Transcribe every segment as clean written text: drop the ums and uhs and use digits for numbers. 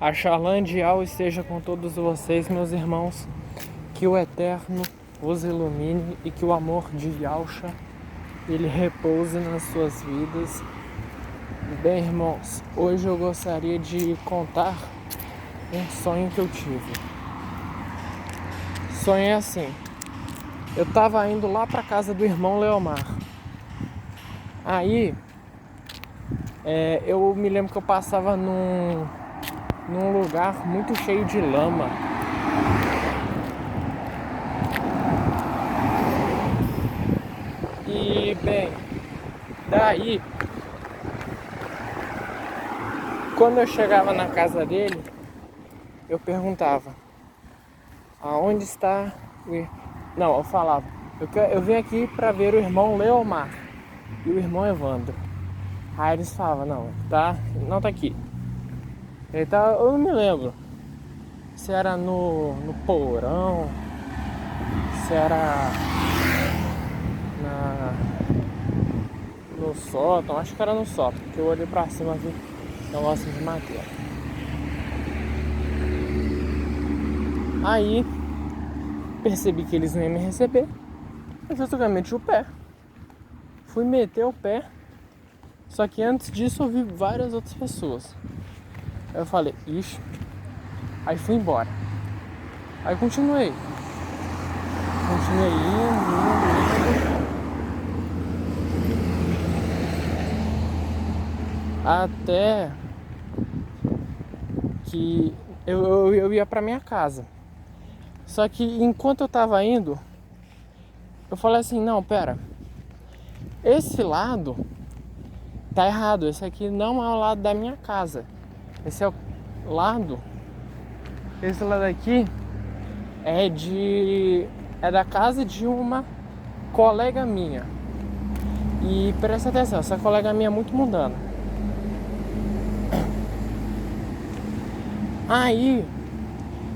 A Charlandial esteja com todos vocês, meus irmãos. Que o Eterno os ilumine e que o amor de Yalcha ele repouse nas suas vidas. Bem, irmãos, hoje eu gostaria de contar um sonho que eu tive. Sonho é assim: eu tava indo lá pra casa do irmão Leomar. Aí, eu me lembro que eu passava num lugar muito cheio de lama. E, bem, daí, quando eu chegava na casa dele, eu perguntava: aonde está o... Não, eu falava: eu vim aqui pra ver o irmão Leomar e o irmão Evandro. Aí eles falavam: não tá aqui. Então, eu não me lembro se era no porão, se era no sótão. Acho que era no sótão, porque eu olhei pra cima e vi negócio de madeira. Aí percebi que eles não iam me receber. Eu justamente o pé. Fui meter o pé. Só que antes disso eu vi várias outras pessoas. Aí eu falei: ixi. Aí fui embora. Aí continuei. Continuei indo. Até que eu ia pra minha casa. Só que enquanto eu tava indo, eu falei assim: não, pera, esse lado tá errado, esse aqui não é o lado da minha casa. Esse lado aqui é da casa de uma colega minha. E presta atenção, essa colega minha é muito mundana. Aí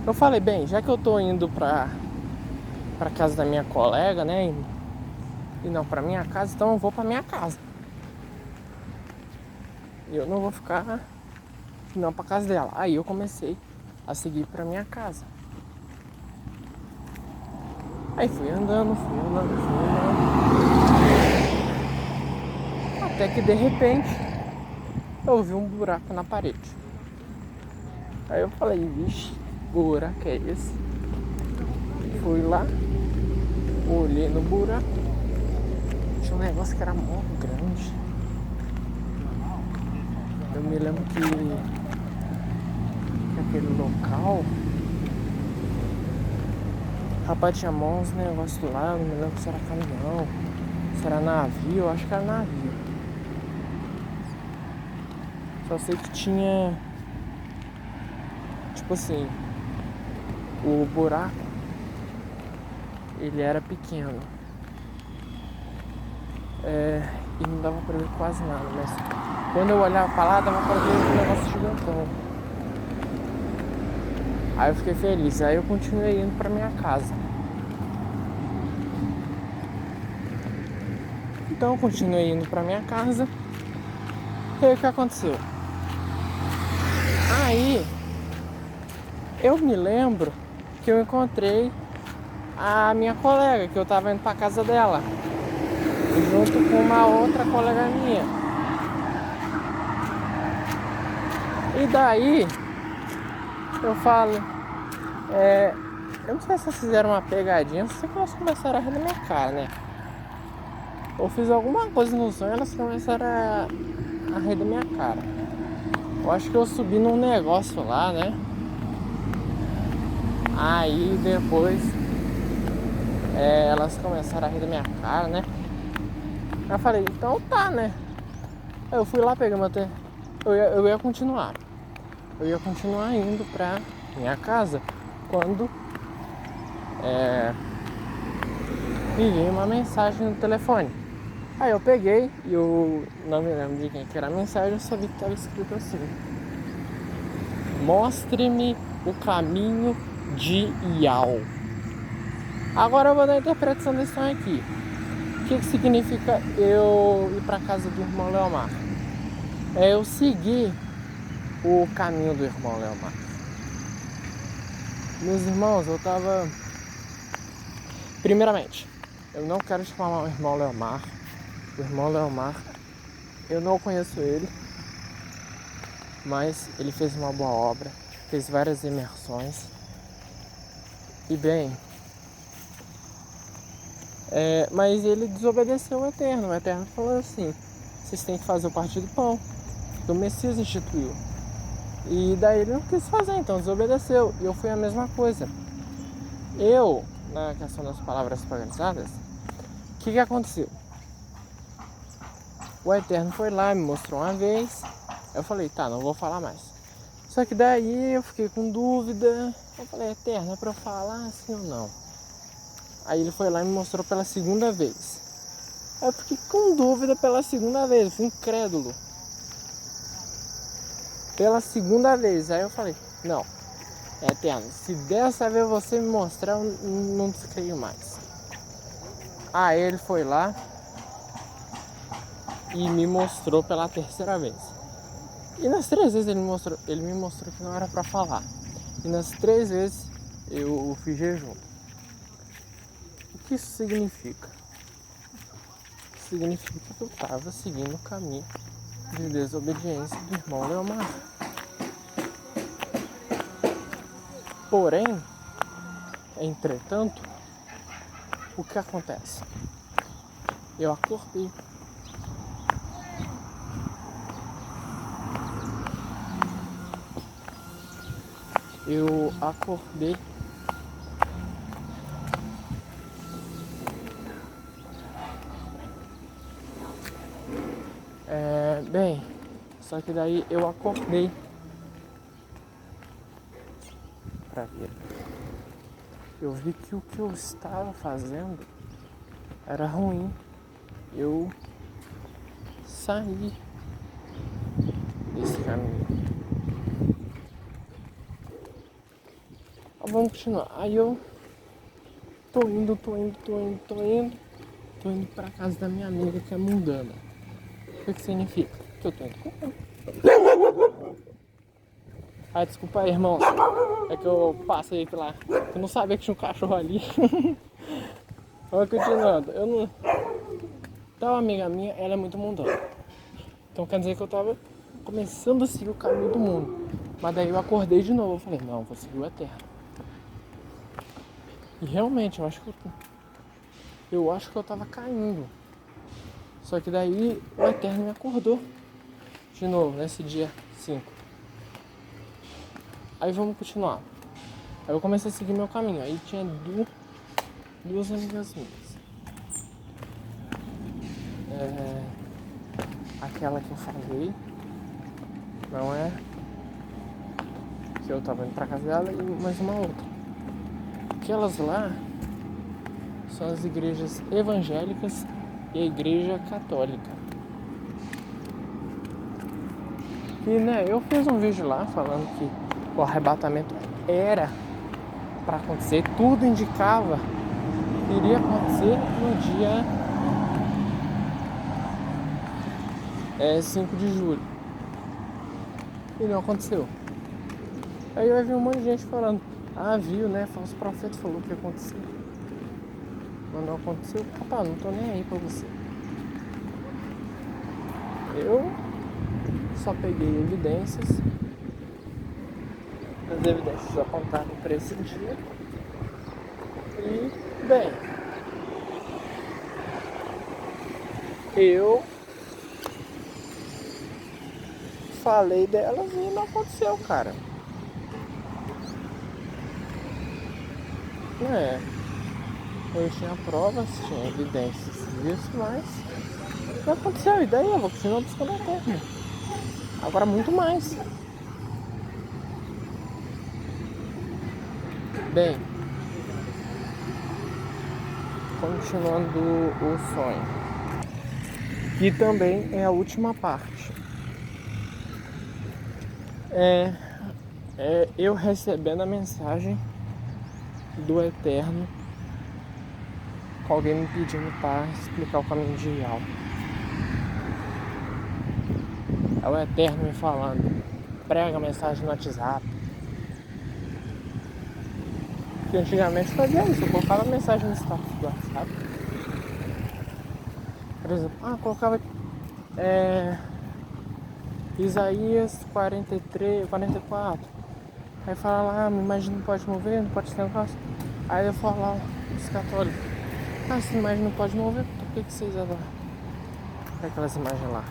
eu falei: bem, já que eu tô indo pra casa da minha colega, né, e não pra minha casa, então eu vou pra minha casa. Eu não vou ficar não pra casa dela. Aí eu comecei a seguir pra minha casa. Aí fui andando. Até que de repente eu vi um buraco na parede. Aí eu falei: vixe, que buraco é esse? Fui lá, olhei no buraco. Tinha um negócio que era mó grande. Eu me lembro que aquele local, rapaz, tinha uns negócios lá. Eu não me lembro se era caminhão, se era navio. Eu acho que era navio. Só sei que tinha, tipo assim, o buraco ele era pequeno, e não dava pra ver quase nada, mas quando eu olhava pra lá, dava pra ver um negócio gigantão. Aí eu fiquei feliz. Aí eu continuei indo pra minha casa. Então eu continuei indo pra minha casa. E aí o que aconteceu? Aí eu me lembro que eu encontrei a minha colega, que eu tava indo pra casa dela, junto com uma outra colega minha. E daí eu falo, eu não sei se vocês fizeram uma pegadinha, só sei que elas começaram a rir na minha cara, né? Eu fiz alguma coisa no sonho, elas começaram a rir da minha cara. Eu acho que eu subi num negócio lá, né? Aí depois elas começaram a rir da minha cara, né? Aí eu falei: então tá, né? Aí eu fui lá, peguei meu telefone. Eu ia continuar. Eu ia continuar indo pra minha casa quando me veio uma mensagem no telefone. Aí eu peguei e eu não me lembro de quem que era a mensagem. Eu só vi que estava escrito assim: mostre-me o caminho de Ial. Agora eu vou dar a interpretação desse sonho aqui. O que significa eu ir pra casa do irmão Leomar? Eu segui o caminho do irmão Leomar. Meus irmãos, eu tava... Primeiramente, eu não quero chamar o irmão Leomar. O irmão Leomar, eu não conheço ele, mas ele fez uma boa obra, fez várias imersões. E bem, mas ele desobedeceu o Eterno. O Eterno falou assim: vocês têm que fazer o Partido do Pão, que o Messias instituiu. E daí ele não quis fazer, então desobedeceu. E eu fui a mesma coisa. Eu, na questão das palavras paganizadas, o que aconteceu? O Eterno foi lá, me mostrou uma vez. Eu falei, tá, não vou falar mais. Só que daí eu fiquei com dúvida. Eu falei, Eterno, é pra eu falar assim ou não? Aí ele foi lá e me mostrou pela segunda vez. Aí eu fiquei com dúvida pela segunda vez, eu fui incrédulo. Pela segunda vez, aí eu falei, não, Eterno, se dessa vez você me mostrar, eu não descreio mais. Aí ele foi lá e me mostrou pela terceira vez. E nas 3 vezes ele me mostrou que não era pra falar. E nas 3 vezes eu fiz jejum. O que isso significa? Significa que eu estava seguindo o caminho de desobediência do irmão Leomar. Porém, entretanto, o que acontece? Eu acordei. Bem, só que daí eu acordei pra ver. Eu vi que o que eu estava fazendo era ruim. Eu saí desse caminho. Vamos continuar. Aí eu tô indo pra casa da minha amiga que é mundana. O que significa? Que eu tô indo com ela. Ah, desculpa aí, irmão. É que eu passei lá. Eu não sabia que tinha um cachorro ali. Vamos continuando. Então, uma amiga minha, ela é muito mundana. Então quer dizer que eu tava começando a seguir o caminho do mundo. Mas daí eu acordei de novo. Eu falei, não, vou seguir o Eterno. E realmente, eu acho que eu tava caindo. Só que daí o Eterno me acordou de novo, nesse dia 5. Aí vamos continuar. Aí eu comecei a seguir meu caminho. Aí tinha duas amigas minhas. Aquela que eu falei, não é? Que eu tava indo pra casa dela, e mais uma outra. Aquelas lá são as igrejas evangélicas e a igreja católica. E eu fiz um vídeo lá falando que o arrebatamento era para acontecer, tudo indicava que iria acontecer no dia 5 de julho. E não aconteceu. Aí eu vi um monte de gente falando, viu, falso profeta falou que ia acontecer. Mas não aconteceu. Rapaz, não tô nem aí pra você. Eu só peguei evidências. As evidências apontaram para esse dia. E, bem, eu falei delas e não aconteceu, cara. Eu tinha provas, tinha evidências disso, mas não aconteceu. E daí eu vou continuar buscando a terra. Agora muito mais. Bem, continuando o sonho, que também é a última parte. Eu recebendo a mensagem do Eterno, com alguém me pedindo para explicar o caminho de Yahweh. É o Eterno me falando prega mensagem no WhatsApp. Porque antigamente eu fazia isso, eu colocava mensagem no status do WhatsApp. Por exemplo, colocava Isaías 43, 44. Aí fala lá, mas não pode mover, não pode ser negócio. Aí eu falo lá, os católicos, se imagem não pode mover, por que vocês adoram aquelas imagens lá?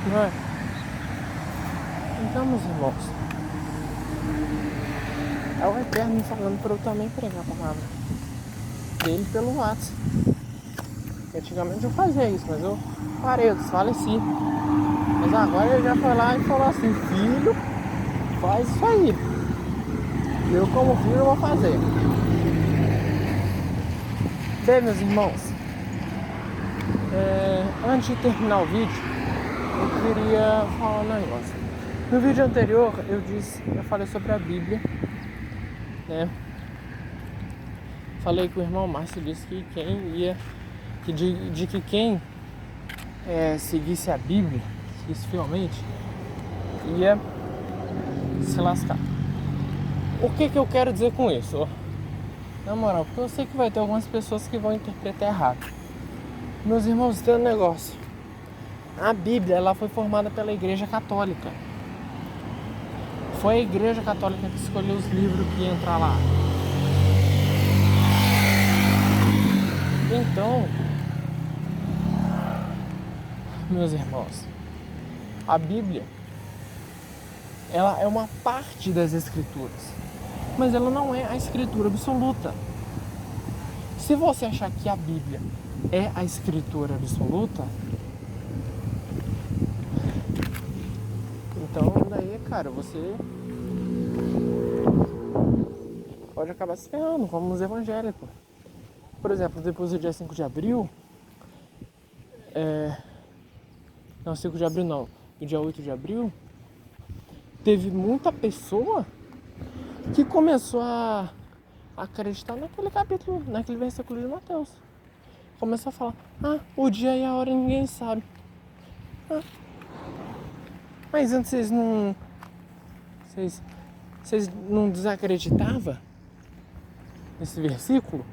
Não é? Então, meus irmãos, é o Eterno falando para eu também pregar a palavra dele pelo WhatsApp. Antigamente eu fazia isso, mas eu parei, eu desfaleci. Mas agora ele já foi lá e falou assim, filho, faz isso aí. Eu como filho vou fazer. Bem, meus irmãos, antes de terminar o vídeo, eu queria falar um negócio. No vídeo anterior eu falei sobre a Bíblia, né? Falei que o irmão Márcio disse que quem seguisse a Bíblia, seguisse fielmente, ia se lascar. O que eu quero dizer com isso? Na moral, porque eu sei que vai ter algumas pessoas que vão interpretar errado. Meus irmãos, tem um negócio. A Bíblia, ela foi formada pela Igreja Católica. Foi a Igreja Católica que escolheu os livros que iam entrar lá. Então, meus irmãos, a Bíblia, ela é uma parte das Escrituras, mas ela não é a Escritura absoluta. Se você achar que a Bíblia é a Escritura absoluta, então daí, cara, você pode acabar se ferrando, como os evangélicos. Por exemplo, depois do dia 5 de abril, não, 5 de abril não, no dia 8 de abril, teve muita pessoa que começou a acreditar naquele capítulo, naquele versículo de Mateus. Começou a falar, o dia e a hora ninguém sabe. Mas antes vocês não desacreditavam nesse versículo?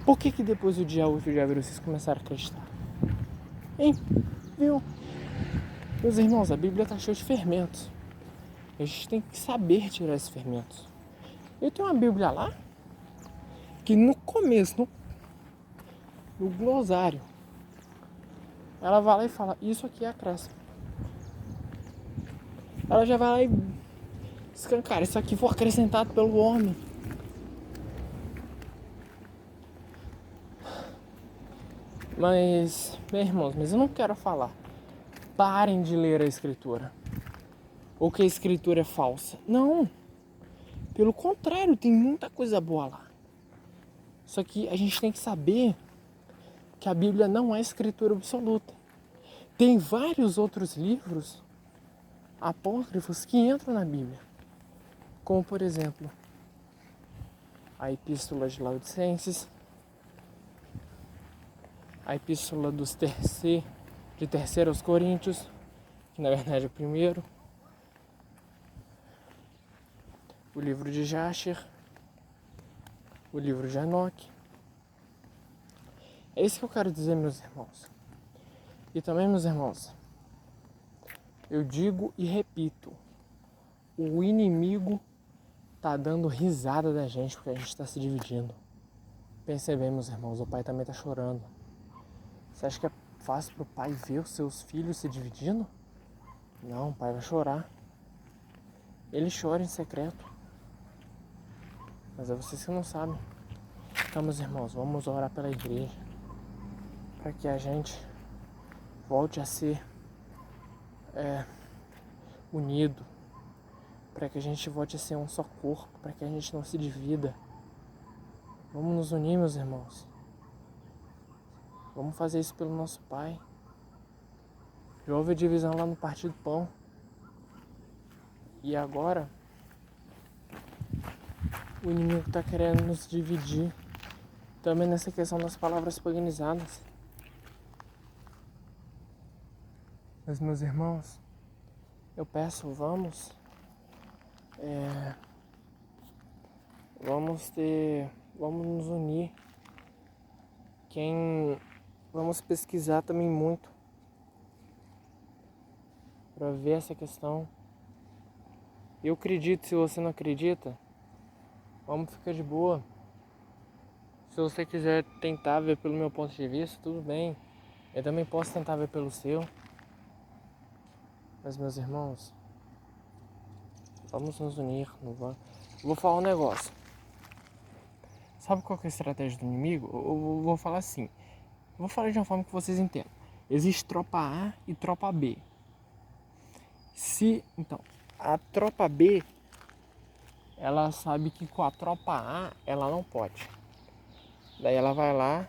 Por que depois do dia 8 de abril vocês começaram a acreditar? Hein? Viu? Meus irmãos, a Bíblia está cheia de fermentos. A gente tem que saber tirar esses fermentos. Eu tenho uma Bíblia lá que no começo, no glossário, ela vai lá e fala, isso aqui é acréscimo. Ela já vai lá e escancara, isso aqui foi acrescentado pelo homem. Mas, meus irmãos, eu não quero falar, parem de ler a Escritura, ou que a Escritura é falsa. Não, pelo contrário, tem muita coisa boa lá. Só que a gente tem que saber que a Bíblia não é Escritura absoluta. Tem vários outros livros apócrifos que entram na Bíblia, como por exemplo a Epístola de Laodicenses, a Epístola de terceiro aos Coríntios, que na verdade é o primeiro, o livro de Jasher, o livro de Enoque. É isso que eu quero dizer, meus irmãos. E também, meus irmãos, eu digo e repito, o inimigo tá dando risada da gente porque a gente tá se dividindo. Pensem bem, meus irmãos, o pai também tá chorando. Você acha que é fácil pro pai ver os seus filhos se dividindo? Não, o pai vai chorar. Ele chora em secreto. Mas é vocês que não sabem. Então, meus irmãos, vamos orar pela igreja, para que a gente volte a ser unido, para que a gente volte a ser um só corpo, para que a gente não se divida. Vamos nos unir, meus irmãos. Vamos fazer isso pelo nosso Pai. Já houve divisão lá no Partido Pão. E agora o inimigo está querendo nos dividir. Também nessa questão das palavras paganizadas. Mas meus irmãos, eu peço, vamos nos unir. Vamos pesquisar também muito para ver essa questão. Eu acredito, se você não acredita, vamos ficar de boa. Se você quiser tentar ver pelo meu ponto de vista, tudo bem. Eu também posso tentar ver pelo seu. Mas meus irmãos, vamos nos unir. Vou falar um negócio. Sabe qual que é a estratégia do inimigo? Eu vou falar assim. Vou falar de uma forma que vocês entendam. Existe tropa A e tropa B. Então, a tropa B, ela sabe que com a tropa A, ela não pode. Daí ela vai lá.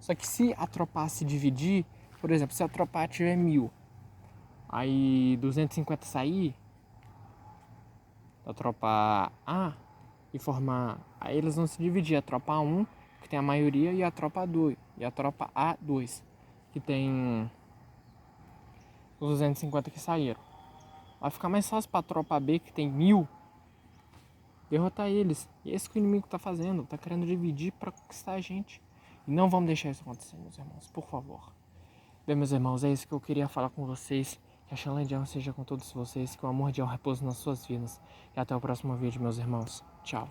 Só que se a tropa A se dividir, por exemplo, se a tropa A tiver 1000, aí 250 sair da tropa A e formar... Aí eles vão se dividir, a tropa A1, que tem a maioria, e a tropa A2, e a tropa A2, que tem os 250 que saíram. Vai ficar mais fácil pra tropa B, que tem 1000, derrotar eles. E é isso que o inimigo tá fazendo, tá querendo dividir pra conquistar a gente. E não vamos deixar isso acontecer, meus irmãos, por favor. Bem, meus irmãos, é isso que eu queria falar com vocês. Que a Shalom de Deus seja com todos vocês, que o amor de Deus repouse nas suas vidas. E até o próximo vídeo, meus irmãos. Tchau.